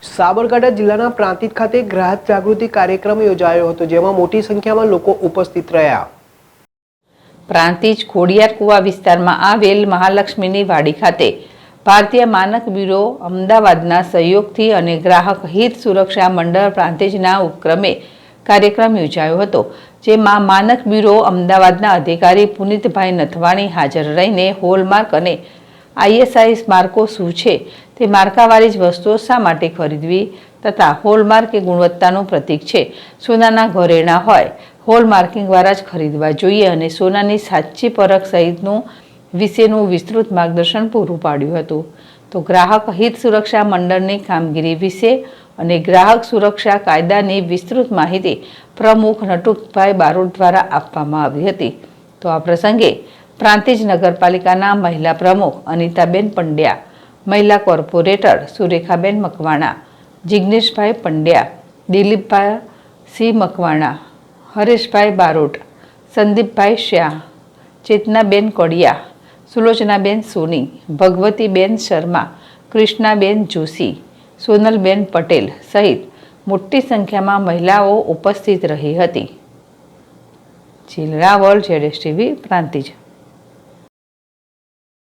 સાબરકાંઠા જિલ્લાના પ્રાંતિજ ખાતે ગ્રાહક જાગૃતિ કાર્યક્રમ યોજાયો હતો, જેમાં મોટી સંખ્યામાં લોકો ઉપસ્થિત રહ્યા. પ્રાંતિજ ખોડિયાર કુવા વિસ્તારમાં આવેલ મહાલક્ષ્મીની વાડી ખાતે ભારતીય માનક બ્યુરો અમદાવાદના સહયોગથી અને ગ્રાહક હિત સુરક્ષા મંડળ પ્રાંતિજના ઉપક્રમે કાર્યક્રમ યોજાયો હતો, જેમાં માનક બ્યુરો અમદાવાદના અધિકારી પુનિતભાઈ નથવાણી હાજર રહીને હોલમાર્ક અને ISI માર્કો શું છે, તે માર્કાવાળી જ વસ્તુઓ શા માટે ખરીદવી તથા હોલમાર્ક એ ગુણવત્તાનું પ્રતીક છે. સોનાના ઘરેણાં હોય હોલમાર્કિંગ દ્વારા જ ખરીદવા જોઈએ અને સોનાની સાચી પરખ સહિતનું વિશેનું વિસ્તૃત માર્ગદર્શન પૂરું પાડ્યું હતું. તો ગ્રાહક હિત સુરક્ષા મંડળની કામગીરી વિશે અને ગ્રાહક સુરક્ષા કાયદાની વિસ્તૃત માહિતી પ્રમુખ નટુભાઈ બારોટ દ્વારા આપવામાં આવી હતી. તો આ પ્રસંગે પ્રાંતિજ નગરપાલિકાના મહિલા પ્રમુખ અનિતાબેન પંડ્યા, મહિલા કોર્પોરેટર સુરેખાબેન મકવાણા, જિગ્નેશભાઈ પંડ્યા, દિલીપભાઈ સિંહ મકવાણા, હરેશભાઈ બારોટ, સંદીપભાઈ શાહ, ચેતનાબેન કડિયા, સુલોચનાબેન સોની, ભગવતીબેન શર્મા, કૃષ્ણાબેન જોશી, સોનલબેન પટેલ સહિત મોટી સંખ્યામાં મહિલાઓ ઉપસ્થિત રહી હતી. જીલ રાવલ, ZSTV, પ્રાંતિજ.